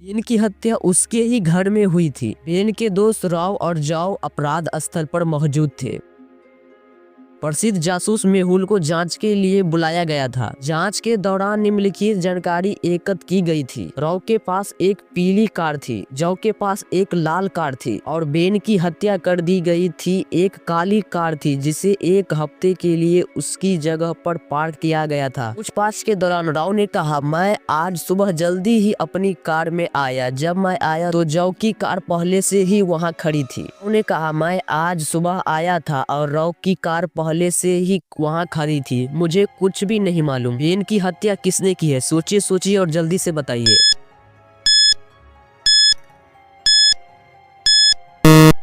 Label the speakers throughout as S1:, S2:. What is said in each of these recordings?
S1: Ben की हत्या उसके ही घर में हुई थी। बेन के दोस्त राव और जाओ अपराध स्थल पर मौजूद थे। प्रसिद्ध जासूस मेहुल को जांच के लिए बुलाया गया था। जांच के दौरान निम्नलिखित जानकारी एकत्र की गई थी। राव के पास एक पीली कार थी, जाओ के पास एक लाल कार थी और बेन की हत्या कर दी गई थी एक काली कार थी जिसे एक हफ्ते के लिए उसकी जगह पर पार्क किया गया था। पूछताछ के दौरान राव ने कहा, मैं आज सुबह जल्दी ही अपनी कार में आया। जब मैं आया तो जाओ की कार पहले से ही वहाँ खड़ी थी। उन्होंने कहा, मैं आज सुबह आया था और राव की कार पहले से ही वहाँ खड़ी थी। मुझे कुछ भी नहीं मालूम। बेन की हत्या किसने की है? सोचिए और जल्दी से बताइए।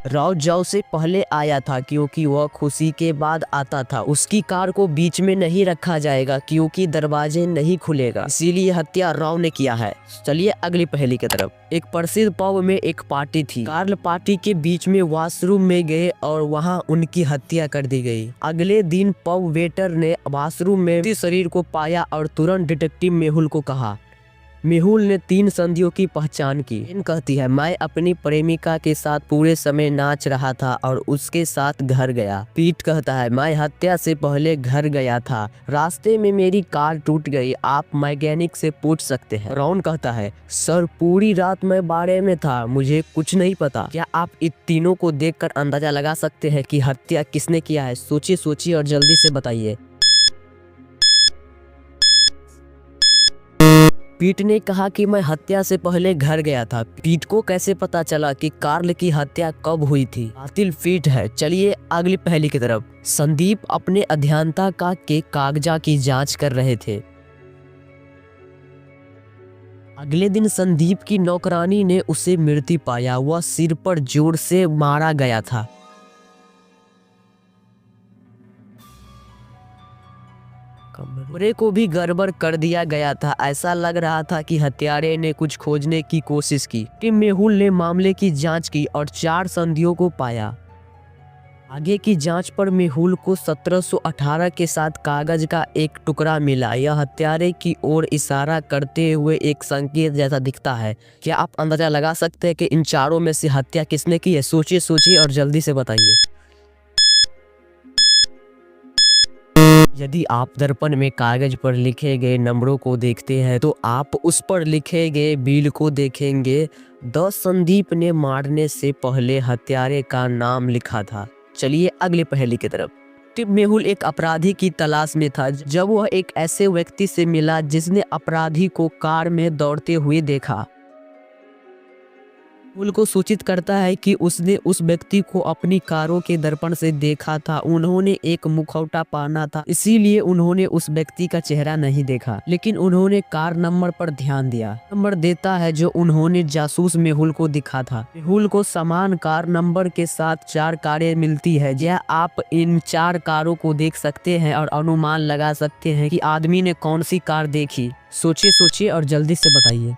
S1: राव जाओ से पहले आया था क्योंकि वह खुशी के बाद आता था। उसकी कार को बीच में नहीं रखा जाएगा क्योंकि दरवाजे नहीं खुलेगा, इसीलिए हत्या राव ने किया है। चलिए अगली पहेली की तरफ। एक प्रसिद्ध पब में एक पार्टी थी। कार्ल पार्टी के बीच में वॉशरूम में गए और वहां उनकी हत्या कर दी गई। अगले दिन पब वेटर ने वॉशरूम में शरीर को पाया और तुरंत डिटेक्टिव मेहुल को कहा। मेहुल ने 3 संधियों की पहचान की। बेन कहती है, मैं अपनी प्रेमिका के साथ पूरे समय नाच रहा था और उसके साथ घर गया। पीट कहता है, मैं हत्या से पहले घर गया था, रास्ते में मेरी कार टूट गई, आप मैकेनिक से पूछ सकते हैं। रॉन कहता है, सर पूरी रात मैं बारे में था, मुझे कुछ नहीं पता। क्या आप इन तीनों को देखकर अंदाजा लगा सकते हैं कि हत्या किसने किया है? सोचिए और जल्दी से बताइए। पीट ने कहा कि मैं हत्या से पहले घर गया था। पीट को कैसे पता चला कि कार्ल की हत्या कब हुई थी? बातिल पीट है। चलिए अगली पहेली की तरफ। संदीप अपने अध्ययनता के कागजा की जांच कर रहे थे। अगले दिन संदीप की नौकरानी ने उसे मृत पाया। वह सिर पर जोर से मारा गया था। कमरे को भी गड़बड़ कर दिया गया था। ऐसा लग रहा था कि हत्यारे ने कुछ खोजने की कोशिश की। टीम मेहुल ने मामले की जांच की और 4 संधियों को पाया। आगे की जांच पर मेहुल को 1718 के साथ कागज का एक टुकड़ा मिला। यह हत्यारे की ओर इशारा करते हुए एक संकेत जैसा दिखता है। क्या आप अंदाजा लगा सकते हैं कि इन चारों में से हत्या किसने की है? सोचिए और जल्दी से बताइए। यदि आप दर्पण में कागज पर लिखे गए नंबरों को देखते हैं तो आप उस पर लिखे गए बिल को देखेंगे। 10 संदीप ने मारने से पहले हत्यारे का नाम लिखा था। चलिए अगली पहेली की तरफ। टिम मेहुल एक अपराधी की तलाश में था जब वह एक ऐसे व्यक्ति से मिला जिसने अपराधी को कार में दौड़ते हुए देखा। मेहुल को सूचित करता है कि उसने उस व्यक्ति को अपनी कारों के दर्पण से देखा था। उन्होंने एक मुखौटा पहना था, इसीलिए उन्होंने उस व्यक्ति का चेहरा नहीं देखा, लेकिन उन्होंने कार नंबर पर ध्यान दिया। नंबर देता है जो उन्होंने जासूस मेहुल को दिखा था। मेहुल को समान कार नंबर के साथ 4 कारें मिलती है। यह आप इन 4 कारों को देख सकते हैं और अनुमान लगा सकते हैं कि आदमी ने कौन सी कार देखी। सोचिए और जल्दी से बताइए।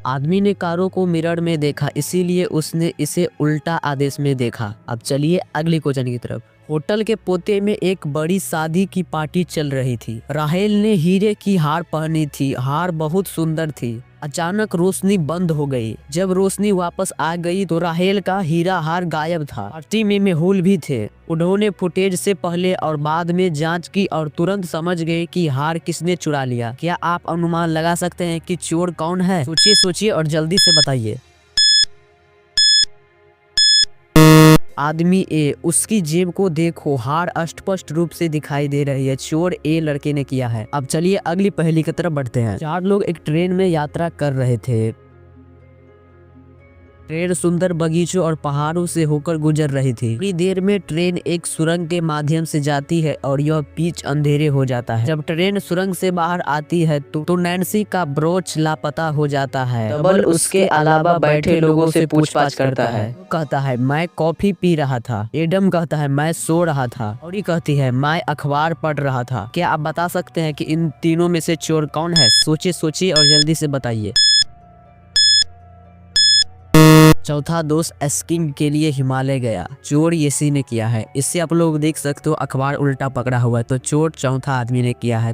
S1: आदमी ने कारों को मिरर में देखा, इसीलिए उसने इसे उल्टा आदेश में देखा। अब चलिए अगली क्वेश्चन की तरफ। होटल के पोते में एक बड़ी शादी की पार्टी चल रही थी। राहेल ने हीरे की हार पहनी थी। हार बहुत सुंदर थी। अचानक रोशनी बंद हो गई। जब रोशनी वापस आ गई तो राहेल का हीरा हार गायब था। पार्टी में मेहुल भी थे। उन्होंने फुटेज से पहले और बाद में जांच की और तुरंत समझ गए कि हार किसने चुरा लिया। क्या आप अनुमान लगा सकते हैं कि चोर कौन है? सोचिए और जल्दी से बताइए। आदमी ए, उसकी जेब को देखो, हार स्पष्ट रूप से दिखाई दे रही है। चोर ए लड़के ने किया है। अब चलिए अगली पहेली की तरफ बढ़ते हैं। 4 लोग एक ट्रेन में यात्रा कर रहे थे। ट्रेन सुंदर बगीचों और पहाड़ों से होकर गुजर रही थी। थोड़ी देर में ट्रेन एक सुरंग के माध्यम से जाती है और यह बीच अंधेरे हो जाता है। जब ट्रेन सुरंग से बाहर आती है तो नैन्सी का ब्रोच लापता हो जाता है। डबल उसके अलावा बैठे लोगों से पूछताछ करता है। कहता है, मैं कॉफी पी रहा था। एडम कहता है, मैं सो रहा था। और कहती है, मैं अखबार पढ़ रहा था। क्या आप बता सकते हैं कि इन तीनों में से चोर कौन है? सोचिए और जल्दी से बताइए। चौथा दोस्त स्कीइंग के लिए हिमालय गया। चोर येसी ने किया है। इससे आप लोग देख सकते हो अखबार उल्टा पकड़ा हुआ है, तो चोर चौथा आदमी ने किया है।